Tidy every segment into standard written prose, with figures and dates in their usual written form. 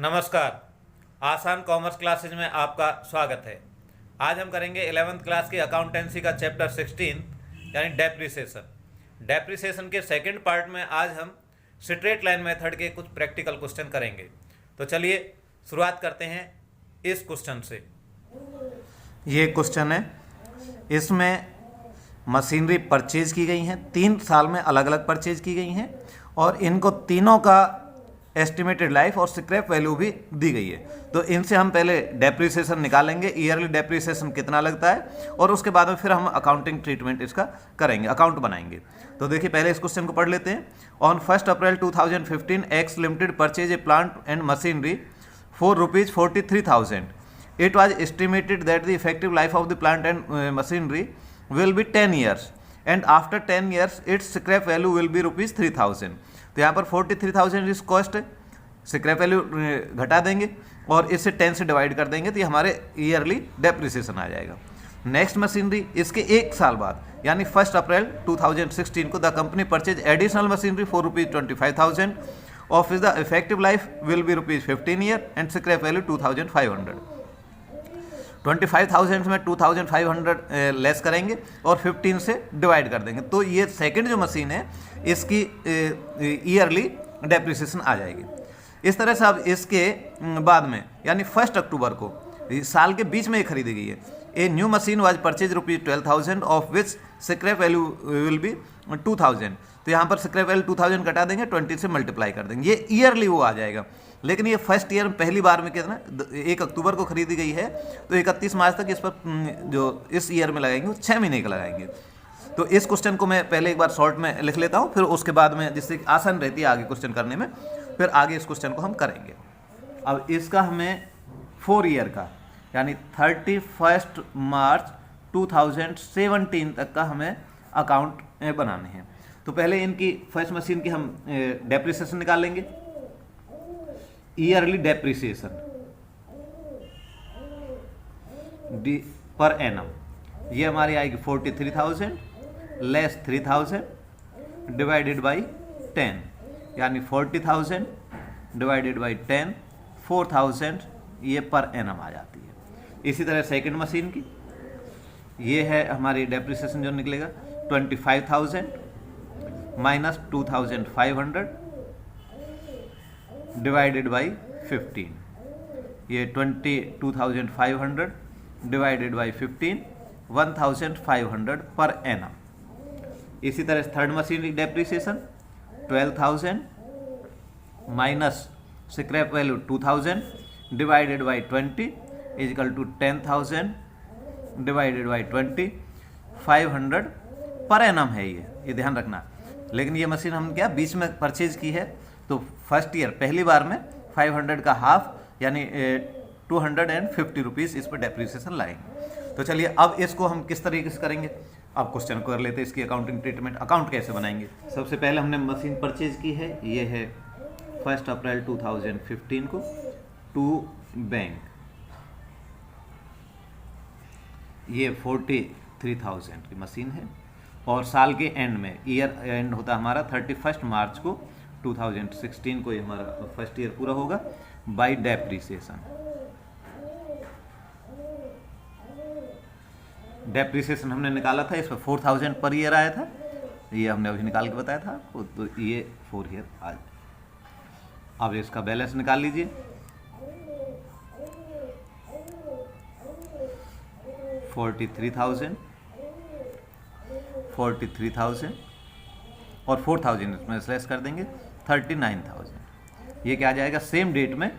नमस्कार। आसान commerce classes में आपका स्वागत है। आज हम करेंगे 11th क्लास की अकाउंटेंसी का चैप्टर 16 यानी डेप्रिसिएशन के सेकंड पार्ट में आज हम स्ट्रेट लाइन मेथड के कुछ प्रैक्टिकल क्वेश्चन करेंगे। तो चलिए शुरुआत करते हैं इस क्वेश्चन से। ये क्वेश्चन है, इसमें मशीनरी परचेज की गई हैं, 3 साल में अलग अलग परचेज की गई हैं और इनको तीनों का एस्टिमेटेड लाइफ और स्क्रैप वैल्यू भी दी गई है। तो इनसे हम पहले डेप्रिसिएशन निकालेंगे, ईयरली डेप्रिसिएशन कितना लगता है, और उसके बाद में फिर हम अकाउंटिंग ट्रीटमेंट इसका करेंगे, अकाउंट बनाएंगे। तो देखिए पहले इस क्वेश्चन को पढ़ लेते हैं। On 1 April 2015 x limited purchase a plant and machinery for ₹43,000. It was estimated that the effective life of the plant and machinery will be 10 years and after 10 years its scrap value will be ₹3,000. तो यहाँ पर 43,000 इस cost है, scrap value घटा देंगे और इससे 10 से डिवाइड कर देंगे तो ये हमारे ईयरली डेप्रिसिएशन आ जाएगा। नेक्स्ट मशीनरी, इसके 1 साल बाद यानी 1 अप्रैल 2016 को the company purchase additional machinery for ₹25,000 of the effective life will be ₹15 year and scrap value 2,500. 25,000 में 2,500 लेस करेंगे और 15 से डिवाइड कर देंगे तो ये सेकंड जो मशीन है इसकी ईयरली डेप्रिसिएशन आ जाएगी। इस तरह से अब इसके बाद में यानी 1 अक्टूबर को साल के बीच में ये खरीदी गई है। A new machine was purchase ₹12,000 of which scrap value will be 2,000. तो यहाँ पर स्क्रैप वैल्यू 2,000 कटा देंगे, 20 से मल्टीप्लाई कर देंगे, ये ईयरली वो आ जाएगा। लेकिन ये फर्स्ट ईयर में पहली बार में कितना 1 अक्टूबर को खरीदी गई है तो 31 मार्च तक इस पर जो इस ईयर में लगाएंगे वो 6 महीने का लगाएंगे। तो इस क्वेश्चन को मैं पहले एक बार शॉर्ट में लिख लेता हूँ, फिर उसके बाद में जिससे आसान रहती है आगे क्वेश्चन करने में, फिर आगे इस क्वेश्चन को हम करेंगे। अब इसका हमें 4 ईयर का यानी 31 मार्च 2017 तक का हमें अकाउंट बनाने हैं। तो पहले इनकी फर्स्ट मशीन की हम डेप्रिसिएशन निकाल लेंगे। ईयरली डेप्रिसिएशन पर एनम ये हमारी आएगी 43,000 लेस 3,000 डिवाइडेड बाई 10 यानी 40,000 डिवाइडेड बाई 10 4,000 ये पर एनम आ जाती है। इसी तरह सेकंड मशीन की ये है हमारी डेप्रिसिएशन जो निकलेगा 25,000 माइनस 2,500 डिवाइडेड बाई 15 ये 22,500 डिवाइडेड बाई 15 1,500 पर एनम। इसी तरह third machine depreciation 12,000 minus scrap value 2,000 divided by 20 equal to 10,000 divided by 20 500 per annum है ये ध्यान रखना। लेकिन ये मशीन हम क्या बीच में परचेज की है तो फर्स्ट ईयर पहली बार में 500 का हाफ यानी 250 रुपीज़ इस पर डेप्रिसिएशन लाएंगे। तो चलिए अब इसको हम किस तरीके से करेंगे, अब क्वेश्चन को कर लेते हैं। इसकी अकाउंटिंग ट्रीटमेंट, अकाउंट कैसे बनाएंगे। सबसे पहले हमने मशीन परचेज की है, ये है 1 अप्रैल 2015 को टू बैंक, ये 43,000 की मशीन है और साल के एंड में ईयर एंड होता हमारा 31 मार्च को 2016 को ये हमारा फर्स्ट ईयर पूरा होगा बाय डेप्रिसिएशन। डेप्रिसिएशन हमने निकाला था, इस पर 4,000 पर ईयर आया था, ये हमने अभी निकाल के बताया था आपको, तो ये 4 ईयर आज। अब इसका बैलेंस निकाल लीजिए। 43,000 और 4,000 इसमें स्लैश कर देंगे 39,000। ये क्या आ जाएगा सेम डेट में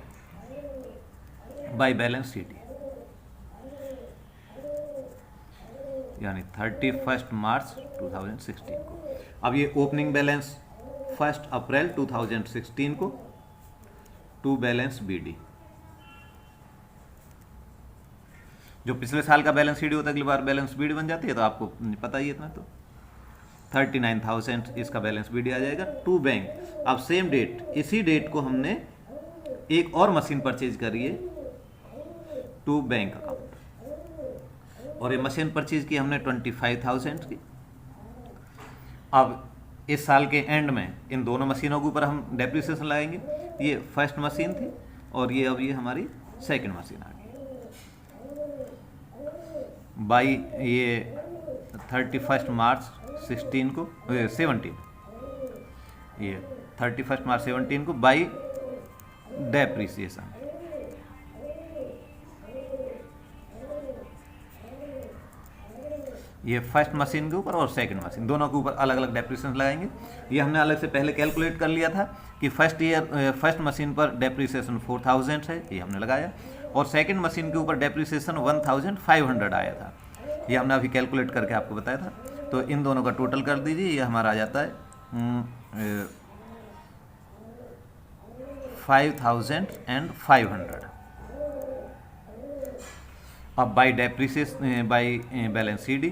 बाय बैलेंस शीट यानी 31 मार्च 2016 को। अब ये ओपनिंग बैलेंस 1 अप्रैल 2016 को टू बैलेंस बीडी, जो पिछले साल का बैलेंस शीट होता है अगली बार बैलेंस बीडी बन जाती है, तो आपको पता ही है इतना। तो 39,000 इसका बैलेंस बीडी आ जाएगा टू बैंक। अब सेम डेट, इसी डेट को हमने एक और मशीन परचेज करी है टू बैंक अकाउंट, और ये मशीन परचेज की हमने 25,000 की। अब इस साल के एंड में इन दोनों मशीनों के ऊपर हम डेप्रिसिएशन लगाएंगे। ये फर्स्ट मशीन थी और ये अब ये हमारी सेकंड मशीन आ गई। बाई ये 31 मार्च 16 को 17, ये 31 मार्च 17 को बाई डेप्रिसिएशन। ये फर्स्ट मशीन के ऊपर और सेकंड मशीन दोनों के ऊपर अलग अलग डेप्रिसिएशन लगाएंगे। ये हमने अलग से पहले कैलकुलेट कर लिया था कि फर्स्ट मशीन पर डेप्रिसिएशन 4000 है, ये हमने लगाया, और सेकंड मशीन के ऊपर डेप्रिसिएशन 1500 आया था, ये हमने अभी कैलकुलेट करके आपको बताया था। तो इन दोनों का टोटल कर दीजिए, ये हमारा आ जाता है 5500। अब by depreciation by balance CD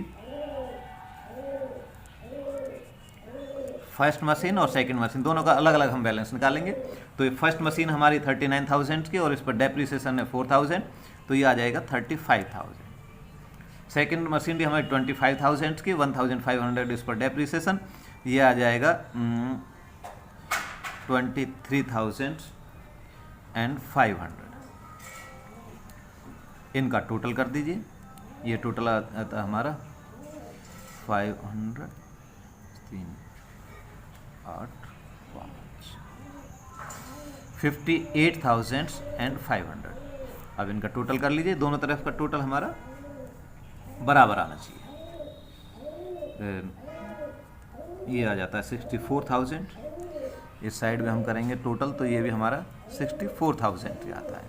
first machine और सेकंड मशीन दोनों का अलग अलग हम बैलेंस निकालेंगे। तो ये फर्स्ट मशीन हमारी 39,000 की और इस पर डेप्रिसिएशन है 4000, तो ये आ जाएगा 35,000। सेकंड मशीन भी हमारी 25,000 की, 1500 इस पर डेप्रिसिएशन, ये आ जाएगा 23,500। इनका टोटल कर दीजिए, ये टोटल आता है हमारा 500 3 8 5 58,500। अब इनका टोटल कर लीजिए, दोनों तरफ का टोटल हमारा बराबर आना चाहिए। ये आ जाता है 64,000, इस साइड में हम करेंगे टोटल तो ये भी हमारा 64,000 आता है।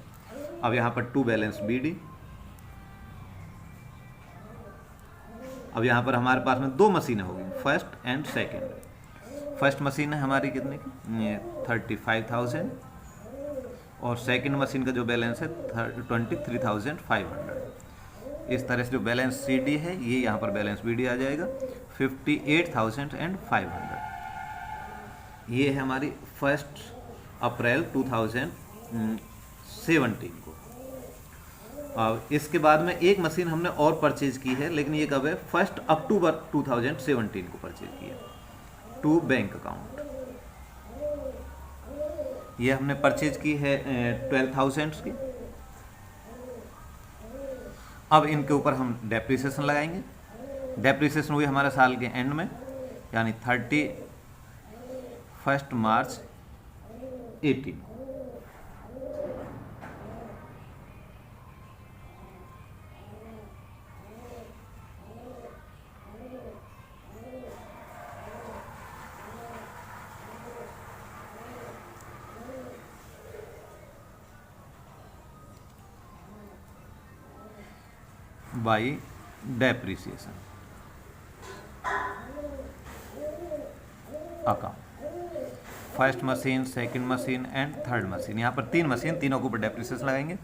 अब यहाँ पर टू बैलेंस BD। अब यहाँ पर हमारे पास में दो मशीनें होगी, first and second. First machine है हमारी कितने की, ये 35,000, और सेकंड मशीन का जो बैलेंस है 23,500। इस तरह से जो बैलेंस CD है ये यहाँ पर बैलेंस BD आ जाएगा 58,500। ये है हमारी 1 अप्रैल 2017 को। अब इसके बाद में एक मशीन हमने और परचेज की है, लेकिन ये कब है, 1 अक्टूबर 2017 को परचेज किया, टू बैंक अकाउंट। ये हमने परचेज की है 12,000 की। अब इनके ऊपर हम डेप्रिसिएशन लगाएंगे। डेप्रिसिएशन हुई हमारे साल के एंड में, यानी 31 मार्च 18। By depreciation account, first machine, second machine and third machine. यहाँ पर तीन मशीन, तीनों के ऊपर डेप्रिसिएशन लगाएंगे।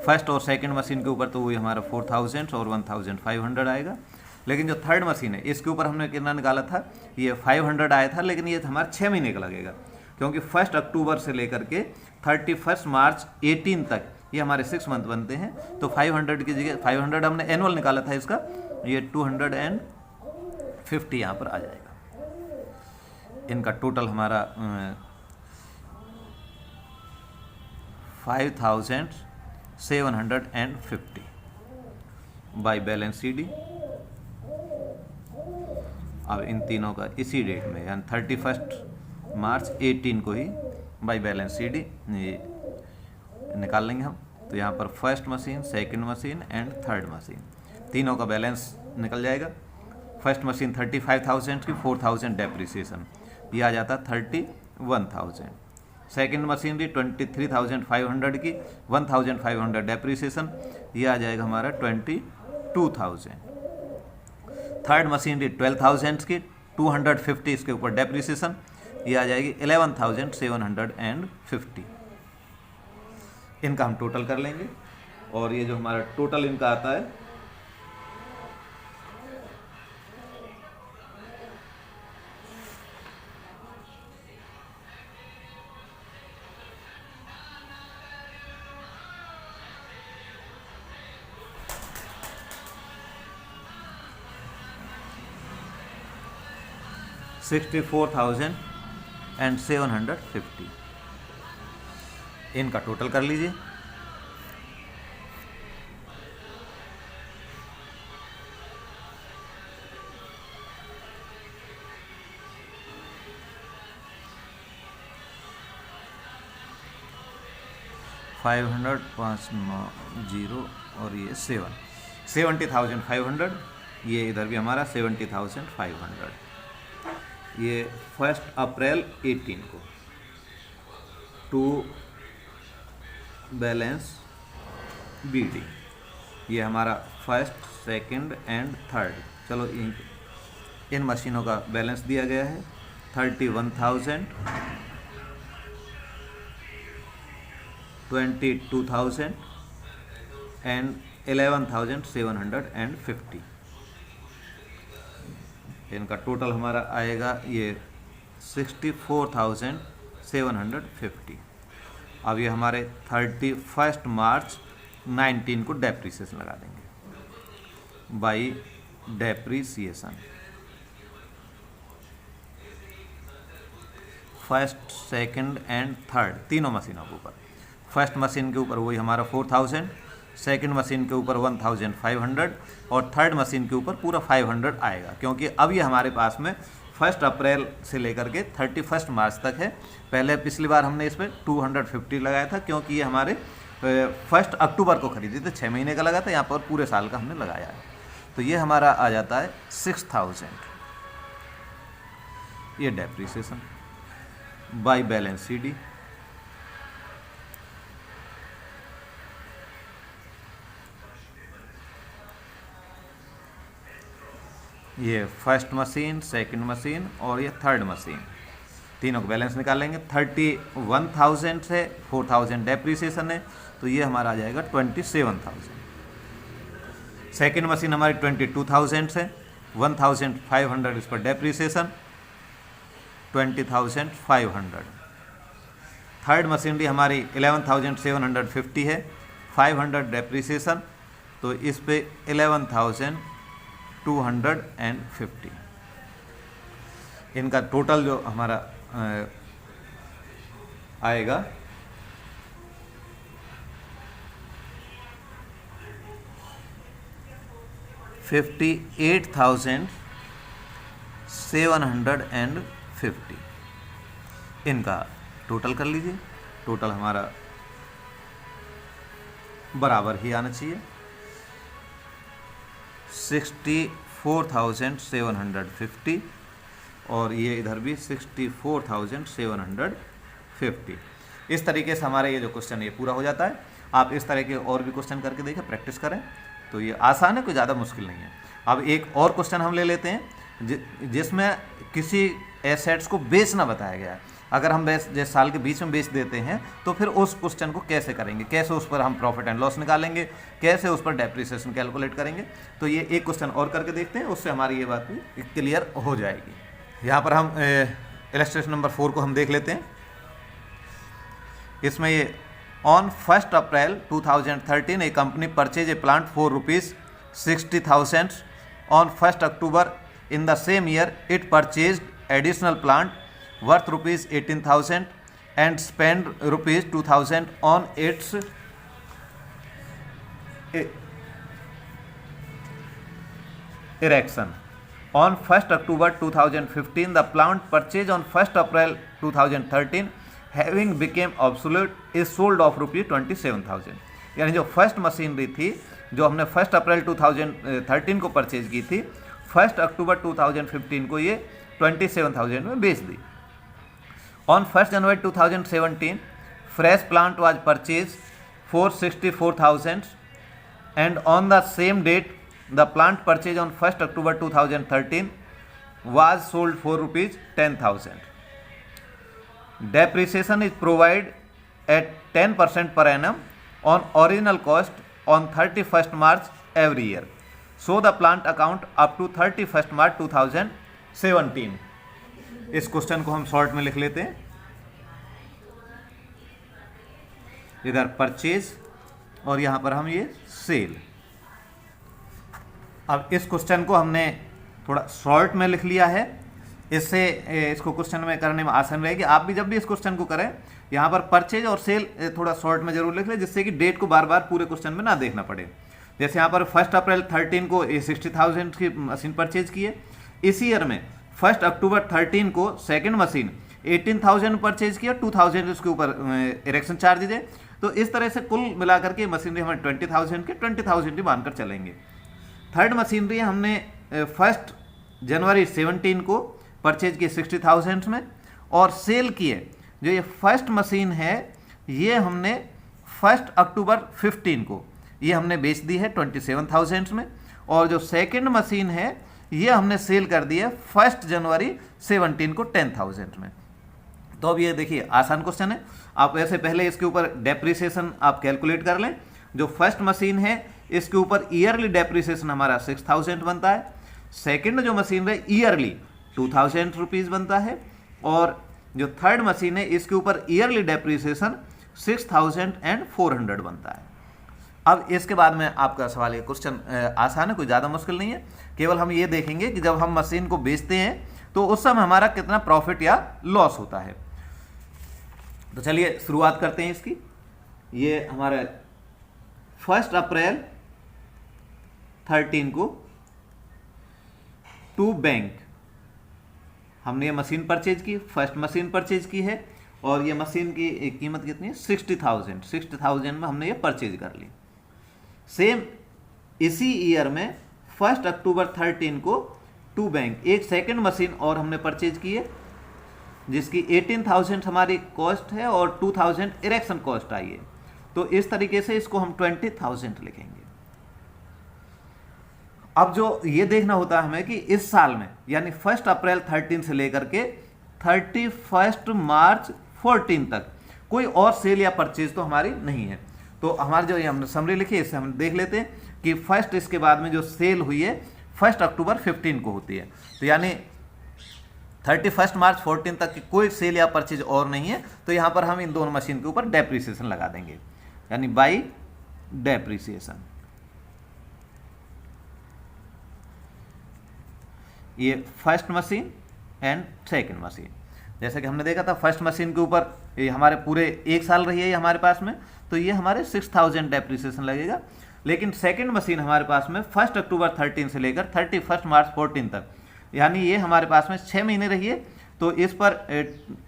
फर्स्ट और सेकंड मशीन के ऊपर तो वही हमारा 4,000 और 1,500 आएगा, लेकिन जो थर्ड मशीन है इसके ऊपर हमने कितना निकाला था, ये 500 आया था, लेकिन ये हमारा 6 महीने का लगेगा, क्योंकि 1 अक्टूबर से लेकर के 31 मार्च 18 तक ये हमारे 6 मंथ बनते हैं। तो 500 की जगह 500 हमने एनुअल निकाला था इसका, ये 250 यहाँ पर आ जाएगा। इनका टोटल हमारा 5,750 बाई बैलेंस CD। अब इन तीनों का इसी डेट में, यानी 31 मार्च 18 को ही बाई बैलेंस CD ये निकाल लेंगे हम। तो यहाँ पर first machine, second machine and third machine तीनों का बैलेंस निकल जाएगा। फर्स्ट मशीन 35,000 की, 4,000 डेप्रिसिएशन, ये आ जाता 31,000। सेकंड मशीन भी 23,500 की, 1,500 डेप्रिसिएशन, ये आ जाएगा हमारा 22,000। थर्ड मशीन भी 12,000 की, 250 इसके ऊपर डेप्रिसिएशन, ये आ जाएगी 11,750। इनका हम टोटल कर लेंगे, और ये जो हमारा टोटल इनका आता है 64,750। इनका टोटल कर लीजिए। $500 590 और ये 70,500, ये इधर भी हमारा 70,500। ये 1 अप्रैल 18 को टू बैलेंस BD, ये हमारा फर्स्ट, सेकंड एंड थर्ड। चलो इन मशीनों का बैलेंस दिया गया है 31,000, 22,000 एंड 11,750। इनका टोटल हमारा आएगा ये 64,750। अब ये हमारे 31 मार्च 19 को डेप्रीसिएशन लगा देंगे by depreciation. First, second and third तीनों मशीनों के ऊपर। फर्स्ट मशीन के ऊपर वही हमारा 4,000, सेकंड मशीन के ऊपर 1,500 और थर्ड मशीन के ऊपर पूरा 500 आएगा, क्योंकि अब ये हमारे पास में 1 अप्रैल से लेकर के 31 मार्च तक है। पहले पिछली बार हमने इस पर 250 लगाया था, क्योंकि ये हमारे 1 अक्टूबर को खरीदी थी, 6 महीने का लगा था, यहाँ पर पूरे साल का हमने लगाया है। तो ये हमारा आ जाता है 6,000, ये डेप्रीसिएशन बाई बैलेंस CD। ये फर्स्ट मशीन, सेकंड मशीन और ये थर्ड मशीन, तीनों का बैलेंस निकालेंगे। 31,000 से 4,000 डेप्रीसिएशन है, तो ये हमारा आ जाएगा 27,000। सेकंड मशीन हमारी 22,000 से 1,500 इस पर डेप्रीसिएशन, 20,500। थर्ड मशीनरी हमारी 11,750 है, 500 डेप्रीसिएशन, तो इस पे 11,250। इनका टोटल जो हमारा आएगा 58,750। इनका टोटल कर लीजिए। टोटल हमारा बराबर ही आना चाहिए, 64,750 और ये इधर भी 64,750। इस तरीके से हमारे ये जो क्वेश्चन ये पूरा हो जाता है। आप इस तरह के और भी क्वेश्चन करके देखें, प्रैक्टिस करें, तो ये आसान है, कोई ज़्यादा मुश्किल नहीं है। अब एक और क्वेश्चन हम ले लेते हैं जिसमें किसी एसेट्स को बेचना बताया गया है। अगर हम जैसे साल के बीच में बेच देते हैं तो फिर उस क्वेश्चन को कैसे करेंगे, कैसे उस पर हम प्रॉफिट एंड लॉस निकालेंगे, कैसे उस पर डेप्रिसिएशन कैलकुलेट करेंगे। तो ये एक क्वेश्चन और करके देखते हैं, उससे हमारी ये बात भी क्लियर हो जाएगी। यहाँ पर हम इलस्ट्रेशन नंबर 4 को हम देख लेते हैं। इसमें ये on 1 April 2013 A company purchase a plant for ₹60,000। On 1 October in the same year it purchase additional plant worth ₹18,000 and spend ₹2,000 on its erection. On 1 October 2015, the plant purchased on 1 April 2013 having became obsolete is sold of ₹27,000। यानी जो first machinery थी जो हमने 1 अप्रैल 2013 को purchase की थी, 1 अक्टूबर 2015 को ये 27,000 में बेच दी। On 1 January 2017, fresh plant was purchased for $64,000 and on the same date, the plant purchased on 1 October 2013 was sold for ₹10,000. Depreciation is provided at 10% per annum on original cost on 31st March every year. So the plant account up to 31st March 2017. इस question को हम short में लिख लेते हैं। इधर purchase और यहां पर हम ये सेल। अब इस क्वेश्चन को हमने थोड़ा शॉर्ट में लिख लिया है इससे इसको क्वेश्चन में करने में आसान रहेगी। आप भी जब भी इस क्वेश्चन को करें यहाँ पर परचेज और सेल थोड़ा शॉर्ट में जरूर लिख लें, जिससे कि डेट को बार बार पूरे क्वेश्चन में ना देखना पड़े। जैसे यहाँ पर 1 अप्रैल 13 को 60,000 की मशीन परचेज की है। इस ईयर में 1 अक्टूबर 13 को सेकंड मशीन 18,000 परचेज किया, 2,000 उसके ऊपर इरेक्शन चार्जेज है। तो इस तरह से कुल मिलाकर के मशीनरी हमें 20,000 के 20,000 ही मानकर चलेंगे। थर्ड मशीनरी हमने 1 जनवरी 17 को परचेज की 60,000 में, और सेल किए जो ये फर्स्ट मशीन है ये हमने 1 अक्टूबर 15 को ये हमने बेच दी है 27,000 में, और जो सेकंड मशीन है ये हमने सेल कर दी है 1 जनवरी 17 को 10,000 में। तो अब ये देखिए आसान क्वेश्चन है। आप वैसे पहले इसके ऊपर डेप्रिसिएशन आप कैलकुलेट कर लें। जो फर्स्ट मशीन है इसके ऊपर ईयरली डेप्रिसिएशन हमारा 6,000 बनता है। सेकंड जो मशीन है ईयरली 2,000 रुपीज़ बनता है, और जो थर्ड मशीन है इसके ऊपर ईयरली डेप्रिसिएशन 6,400 बनता है। अब इसके बाद में आपका सवाल, ये क्वेश्चन आसान है, कोई ज़्यादा मुश्किल नहीं है। केवल हम ये देखेंगे कि जब हम मशीन को बेचते हैं तो उस समय हमारा कितना प्रॉफिट या लॉस होता है। तो चलिए शुरुआत करते हैं इसकी। ये हमारा 1 अप्रैल 13 को टू बैंक हमने ये मशीन परचेज की, फर्स्ट मशीन परचेज की है, और ये मशीन की कीमत कितनी है 60,000 में हमने ये परचेज कर ली। सेम इसी ईयर में 1 अक्टूबर 13 को टू बैंक एक सेकंड मशीन और हमने परचेज की है, जिसकी 18,000 हमारी कॉस्ट है और 2,000 इरेक्शन कॉस्ट आई है। तो इस तरीके से इसको हम 20,000 लिखेंगे। अब जो ये देखना होता है हमें कि इस साल में यानी 1 अप्रैल 13 से लेकर के 31 मार्च 14 तक कोई और सेल या परचेज तो हमारी नहीं है। तो हमारी जो ये हमने समरी लिखी है इससे हम देख लेते हैं कि फर्स्ट इसके बाद में जो सेल हुई है 1 अक्टूबर 15 को होती है। तो यानी 31 मार्च 14 तक की कोई सेल या परचेज और नहीं है। तो यहाँ पर हम इन दोनों मशीन के ऊपर डेप्रिसिएशन लगा देंगे, यानी बाई डेप्रिसिएशन। ये first machine and second machine, जैसे कि हमने देखा था फर्स्ट मशीन के ऊपर ये हमारे पूरे 1 साल रही है ये हमारे पास में, तो ये हमारे 6,000 डेप्रिसिएशन लगेगा। लेकिन सेकंड मशीन हमारे पास में 1 अक्टूबर 13 से लेकर 31 मार्च 14 तक, यानी ये हमारे पास में 6 महीने रही है। तो इस पर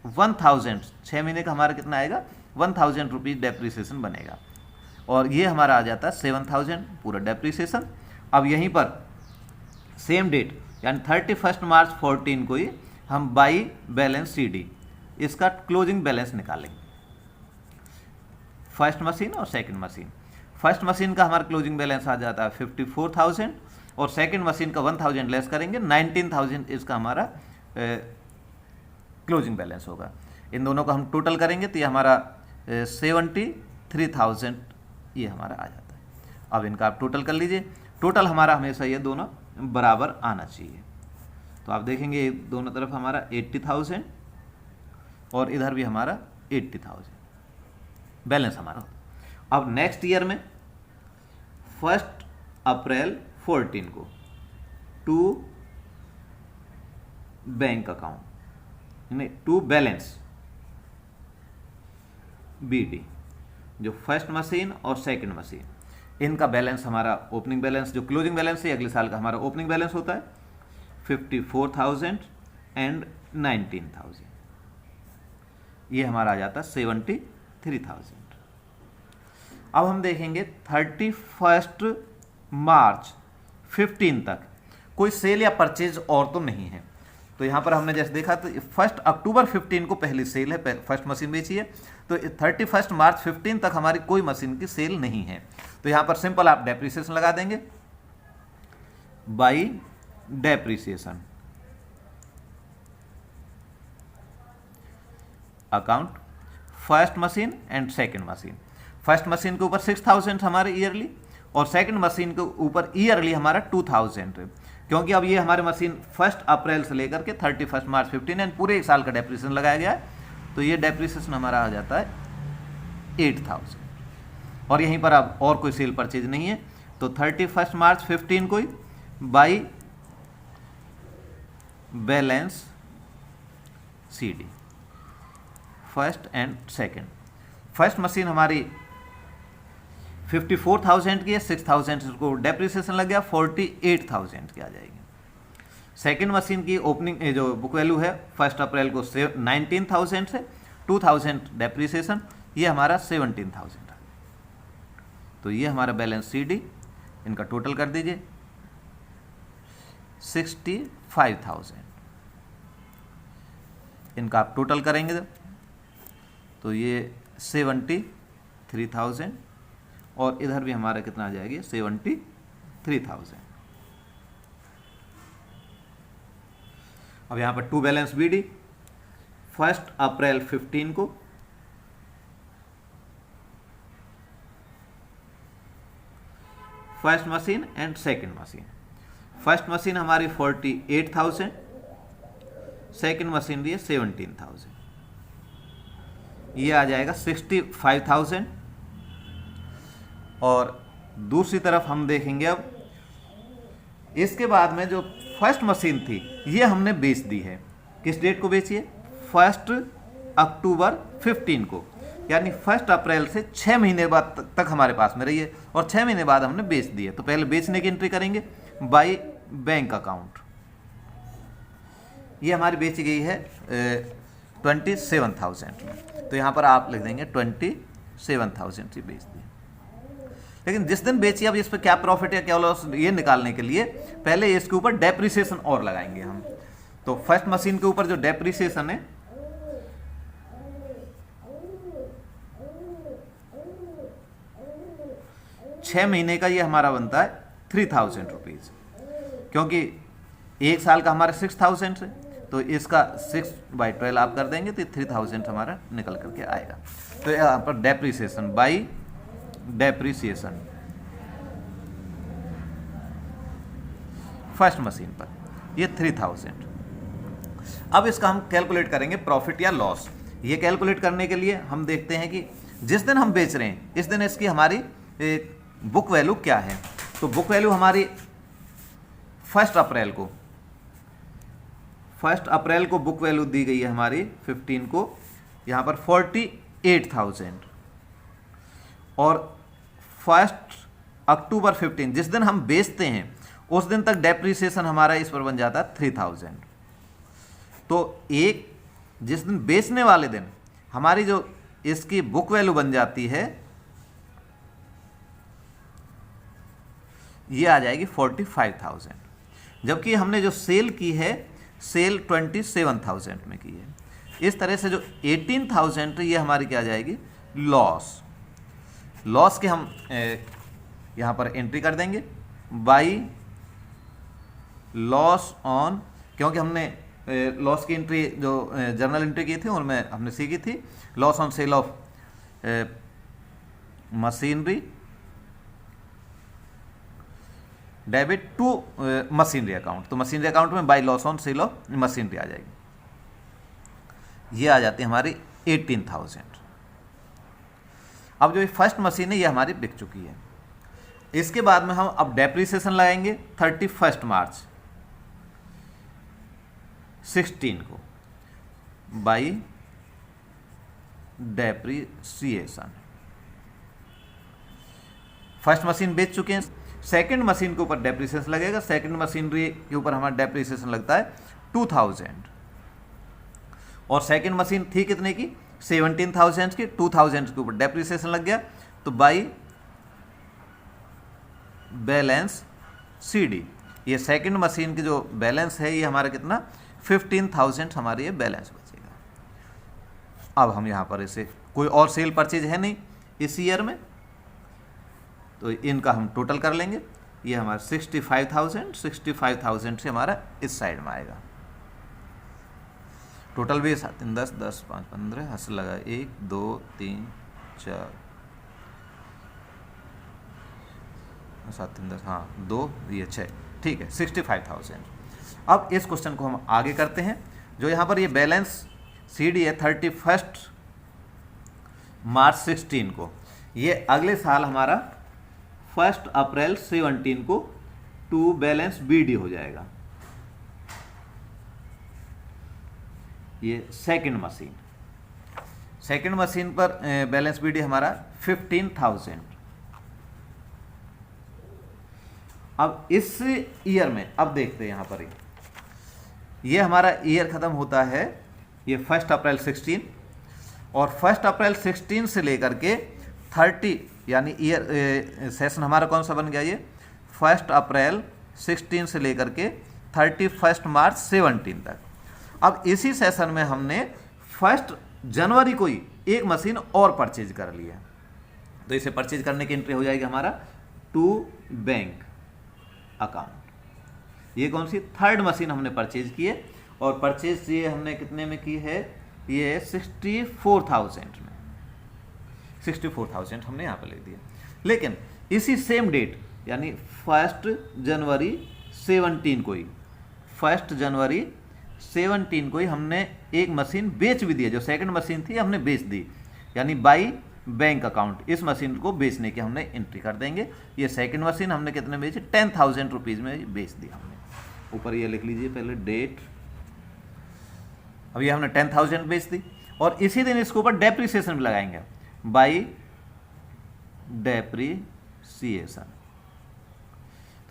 1,000 6 महीने का हमारा कितना आएगा 1,000 रुपीज़ डेप्रिसिएशन बनेगा, और ये हमारा आ जाता है 7,000 पूरा डेप्रिसिएशन। अब यहीं पर सेम डेट यानी 31 मार्च 14 को ही हम बाई बैलेंस CD इसका क्लोजिंग बैलेंस निकालेंगे, फर्स्ट मशीन और सेकंड मशीन। फर्स्ट मशीन का हमारा क्लोजिंग बैलेंस आ जाता है 54,000, और सेकंड मशीन का 1,000 लेस करेंगे 19,000 इसका हमारा क्लोजिंग बैलेंस होगा। इन दोनों को हम टोटल करेंगे तो ये हमारा 73,000 ये हमारा आ जाता है। अब इनका आप टोटल कर लीजिए। टोटल हमारा हमेशा ये दोनों बराबर आना चाहिए। तो आप देखेंगे दोनों तरफ हमारा 80,000 और इधर भी हमारा 80,000 बैलेंस हमारा होता। अब नेक्स्ट ईयर में 1 अप्रैल 14 को टू बैंक अकाउंट नहीं टू बैलेंस BD, जो फर्स्ट मशीन और सेकंड मशीन इनका बैलेंस हमारा ओपनिंग बैलेंस जो क्लोजिंग बैलेंस है अगले साल का हमारा ओपनिंग बैलेंस होता है 54,000 एंड 19,000, ये हमारा आ जाता है 73,000। अब हम देखेंगे 31 मार्च 15 तक कोई सेल या परचेज और तो नहीं है। तो यहाँ पर हमने जैसे देखा तो 1 अक्टूबर 15 को पहली सेल है, फर्स्ट मशीन बेची है। तो 31 मार्च 15 तक हमारी कोई मशीन की सेल नहीं है। तो यहाँ पर सिंपल आप डेप्रिसिएशन लगा देंगे by depreciation account first machine and second machine. First machine के ऊपर 6,000 हमारे ईयरली, और सेकंड मशीन के ऊपर ईयरली हमारा 2,000 है, क्योंकि अब ये हमारी मशीन 1 अप्रैल से लेकर के 31 मार्च 15 एंड पूरे 1 साल का डेप्रिसिएशन लगाया गया है। तो ये डेप्रिसिएशन हमारा आ जाता है 8,000, और यहीं पर अब और कोई सेल परचेज नहीं है। तो 31 मार्च 15 को ही by balance C D, first and second. First machine हमारी 54,000 की है, 6,000 को डेप्रिसिएशन लग गया, 48,000 की आ जाएगी। सेकंड मशीन की ओपनिंग जो बुक वैल्यू है 1 अप्रैल को 19,000 से 2,000 डेप्रिसिएशन, ये हमारा 17,000 है। तो ये हमारा बैलेंस सी डी, इनका टोटल कर दीजिए 65,000। इनका आप टोटल करेंगे तो ये 73,000 और इधर भी हमारा कितना आ जाएगी 73,000। अब यहाँ पर टू बैलेंस बी डी 1 अप्रैल 15 को first machine and second machine. First machine हमारी 48,000, सेकंड मशीन भी है 17,000, ये आ जाएगा 65,000। और दूसरी तरफ हम देखेंगे अब इसके बाद में जो फर्स्ट मशीन थी ये हमने बेच दी है। किस डेट को बेची है? 1 अक्टूबर 15 को, यानी 1 अप्रैल से 6 महीने बाद तक हमारे पास में रही है और 6 महीने बाद हमने बेच दी है। तो पहले बेचने की एंट्री करेंगे बाय बैंक अकाउंट। ये हमारी बेची गई है 27,000 में, तो यहाँ पर आप लिख देंगे 27,000 से बेच दी। लेकिन जिस दिन बेची, अब इस पर क्या प्रॉफिट है क्या लॉस ये निकालने के लिए पहले इसके ऊपर डेप्रिसिएशन और लगाएंगे हम। तो फर्स्ट मशीन के ऊपर जो डेप्रिसिएशन है छह महीने का, ये हमारा बनता है 3,000 रुपीज, क्योंकि एक साल का हमारा 6,000 से, तो इसका 6/12 आप कर देंगे तो 3,000 हमारा निकल करके आएगा। तो यहाँ पर depreciation by depreciation first machine पर ये 3,000। अब इसका हम कैलकुलेट करेंगे प्रॉफिट या लॉस। ये कैलकुलेट करने के लिए हम देखते हैं कि जिस दिन हम बेच रहे हैं इस दिन इसकी हमारी बुक वैल्यू क्या है। तो बुक वैल्यू हमारी 1 अप्रैल को बुक वैल्यू दी गई है हमारी 15 को, यहाँ पर 48,000। और 1 अक्टूबर 15 जिस दिन हम बेचते हैं उस दिन तक डेप्रिसिएशन हमारा इस पर बन जाता है 3,000। तो एक जिस दिन बेचने वाले दिन हमारी जो इसकी बुक वैल्यू बन जाती है ये आ जाएगी 45,000, जबकि हमने जो सेल की है सेल 27,000 में की है। इस तरह से जो 18,000 ये हमारी क्या आ जाएगी लॉस। लॉस के हम यहाँ पर एंट्री कर देंगे बाई लॉस ऑन, क्योंकि हमने लॉस की एंट्री जो जर्नल एंट्री की थी उनमें हमने सीखी थी loss on sale of machinery debit to machinery account. तो मशीनरी अकाउंट में by loss on sale of machinery आ जाएगी, ये आ जाती है हमारी 18,000। अब जो फर्स्ट मशीन है ये हमारी बिक चुकी है। इसके बाद में हम अब डेप्रिसिएशन लगाएंगे 31 मार्च 16 को बाई डेप्रिसिएशन। फर्स्ट मशीन बेच चुके हैं, सेकंड मशीन के ऊपर डेप्रिसिएशन लगेगा। सेकंड मशीनरी के ऊपर हमारा डेप्रिसिएशन लगता है 2,000 और सेकंड मशीन थी कितने की 17,000 की, 2,000 के ऊपर डेप्रिसिएशन लग गया। तो बाई बैलेंस सी डी, ये सेकंड मशीन की जो बैलेंस है ये हमारा कितना 15,000 हमारे ये बैलेंस बचेगा। अब हम यहाँ पर इसे कोई और सेल परचेज है नहीं इस ईयर में, तो इनका हम टोटल कर लेंगे। ये हमारा 65,000 से हमारा इस साइड में आएगा। टोटल भी 7 3 10 10 5 15 हंस लगा 1 2 3 4 7 3 10 हाँ 2 ये 6, ठीक है 65,000। अब इस क्वेश्चन को हम आगे करते हैं। जो यहाँ पर ये बैलेंस सी डी है 31 मार्च 16 को, ये अगले साल हमारा 1 अप्रैल 17 को टू बैलेंस बी डी हो जाएगा। ये सेकंड मशीन पर बैलेंस बीडी हमारा 15,000। अब इस ईयर में अब देखते हैं यहाँ पर ये हमारा ईयर ख़त्म होता है ये 1 अप्रैल 16, और 1 अप्रैल 16 से लेकर के 30 यानी ईयर सेशन हमारा कौन सा बन गया, ये 1 अप्रैल 16 से लेकर के 31 मार्च 17 तक। अब इसी सेशन में हमने 1 जनवरी को ही एक मशीन और परचेज कर लिया, तो इसे परचेज करने की एंट्री हो जाएगी हमारा टू बैंक अकाउंट। ये कौन सी 3rd मशीन हमने परचेज की है, और परचेज ये हमने कितने में की है, ये 64,000 में, 64,000 हमने यहाँ पर लिख दिया। लेकिन इसी सेम डेट यानी 1 जनवरी 17 को ही 1 जनवरी 17 को ही हमने एक मशीन बेच भी दी, जो सेकंड मशीन थी हमने बेच दी, यानी बाई बैंक अकाउंट इस मशीन को बेचने की हमने एंट्री कर देंगे। ये सेकंड मशीन हमने कितने बेची, 10,000 रुपीज़ में बेच दी हमने। ऊपर ये लिख लीजिए पहले डेट, अब ये हमने 10,000 बेच दी, और इसी दिन इसके ऊपर डेप्रिसिएशन भी लगाएंगे, बाई डेप्रिसिएशन।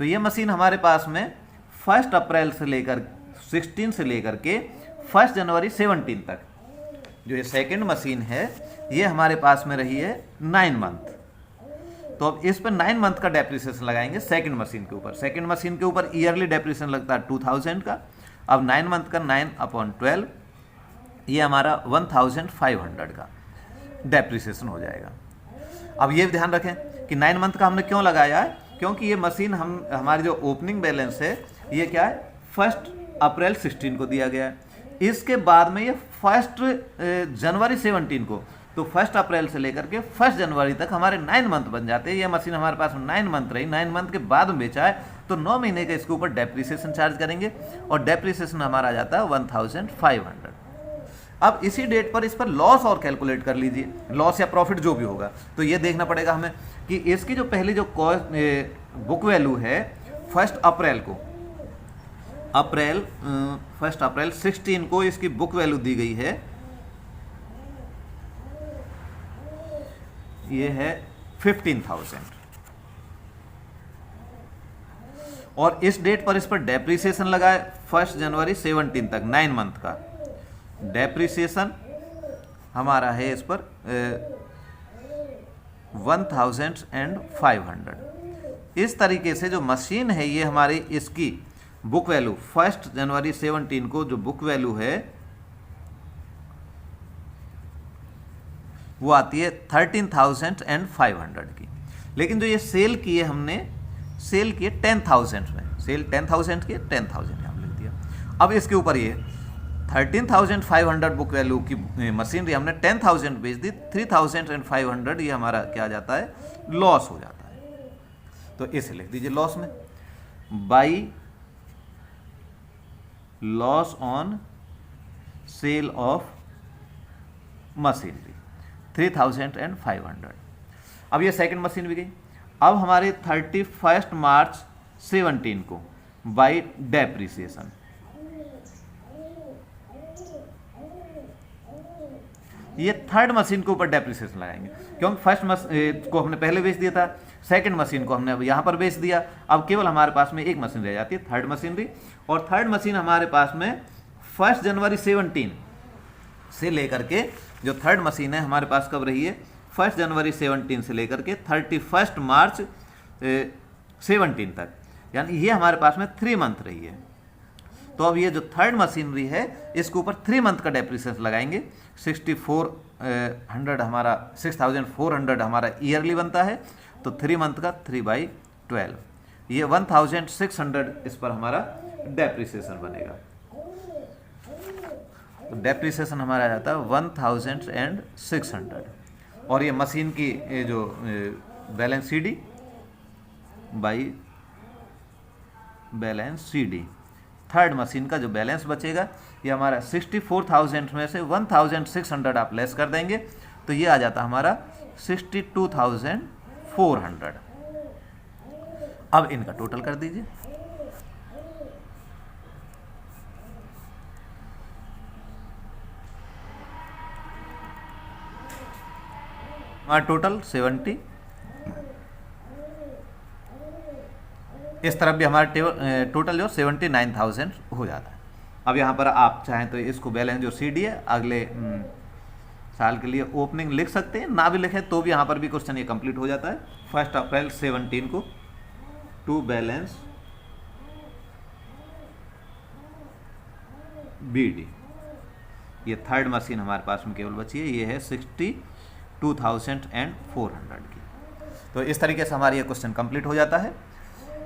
तो ये मशीन हमारे पास में 1 अप्रैल से लेकर 16 से लेकर के 1 जनवरी 17 तक जो ये सेकंड मशीन है, ये हमारे पास में रही है 9 मंथ। तो अब इस पर 9 मंथ का डेप्रिसिएशन लगाएंगे सेकंड मशीन के ऊपर। सेकंड मशीन के ऊपर ईयरली डेप्रिसिएशन लगता है 2000 का। अब 9 मंथ का 9/12 ये हमारा 1500 का डेप्रिसिएशन हो जाएगा। अब ये ध्यान रखें कि 9 मंथ का हमने क्यों लगाया है, क्योंकि ये मशीन हमारी जो ओपनिंग बैलेंस है ये क्या है 1 अप्रैल 16 को दिया गया है। इसके बाद में ये 1 जनवरी 17 को, तो 1 अप्रैल से लेकर के 1 जनवरी तक हमारे 9 मंथ बन जाते हैं। ये मशीन हमारे पास 9 मंथ रही, 9 मंथ के बाद में बेचा है, तो 9 महीने का इसके ऊपर डेप्रिसिएशन चार्ज करेंगे, और डेप्रिसिएशन हमारा आ जाता है 1500। अब इसी डेट पर इस पर लॉस और कैलकुलेट कर लीजिए, लॉस या प्रॉफिट जो भी होगा। तो ये देखना पड़ेगा हमें कि इसकी जो पहली जो बुक वैल्यू है 1 अप्रैल को, 1 अप्रैल 16 को इसकी बुक वैल्यू दी गई है, ये है 15,000, और इस डेट पर इस पर डेप्रिसिएशन लगा है 1 जनवरी 17 तक 9 मंथ का डेप्रिसिएशन हमारा है इस पर 1500। इस तरीके से जो मशीन है ये हमारी इसकी बुक वैल्यू 1 जनवरी 17 को जो बुक वैल्यू है वो आती है 13,500 की। लेकिन जो ये सेल की है हमने, सेल की है 10,000 में, सेल 10,000 की 10,000 यहाँ लिख दिया। अब इसके ऊपर ये 13,500 बुक वैल्यू की मशीनरी हमने 10,000 बेच दी, 3,500 ये हमारा क्या आ जाता है, लॉस हो जाता है। तो इसे लिख दीजिए लॉस में, by loss on sale of machinery 3,500। अब ये सेकंड मशीन भी गई। अब हमारे 31 मार्च 17 को बाई डेप्रिसिएशन, ये थर्ड मशीन के ऊपर डेप्रिसिएशन लगाएंगे, क्योंकि फर्स्ट मशीन को हमने पहले बेच दिया था, सेकंड मशीन को हमने अब यहाँ पर बेच दिया। अब केवल हमारे पास में एक मशीन रह जाती है, थर्ड मशीनरी, और थर्ड मशीन हमारे पास में 1 जनवरी 17 से लेकर के, जो थर्ड मशीन है हमारे पास कब रही है, 1 जनवरी 17 से लेकर के 31 मार्च 17 तक, यानी ये हमारे पास में 3 मंथ रही है। तो अब ये जो थर्ड मशीनरी है इसके ऊपर 3 मंथ का डेप्रिसिएशन लगाएंगे। 6,400 हमारा 6,400 हमारा ईयरली बनता है, तो 3 मंथ का 3/12, ये 1,600 इस पर हमारा डेप्रिसिएशन बनेगा। तो डेप्रिसिएशन हमारा आ जाता है 1,600, और ये मशीन की जो balance C D by balance C D, third machine का जो बैलेंस बचेगा ये हमारा 64,000 में से 1,600 आप लेस कर देंगे, तो ये आ जाता हमारा 62,400। अब इनका टोटल कर दीजिए। हमारा टोटल 70, इस तरफ भी हमारा टोटल जो 79,000 हो जाता है। अब यहाँ पर आप चाहें तो इसको बैलेंस जो CD है अगले साल के लिए ओपनिंग लिख सकते हैं, ना भी लिखें तो भी यहाँ पर भी क्वेश्चन ये कंप्लीट हो जाता है। 1 अप्रैल 17 को टू बैलेंस BD, ये थर्ड मशीन हमारे पास में केवल बची है, ये है 62,400 की। तो इस तरीके से हमारा ये क्वेश्चन कंप्लीट हो जाता है।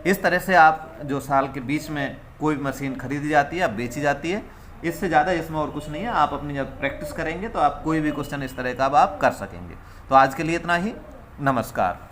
इस तरह से आप जो साल के बीच में कोई मशीन खरीदी जाती है या बेची जाती है, इससे ज़्यादा इसमें और कुछ नहीं है। आप अपनी जब प्रैक्टिस करेंगे तो आप कोई भी क्वेश्चन इस तरह का आप कर सकेंगे। तो आज के लिए इतना ही, नमस्कार।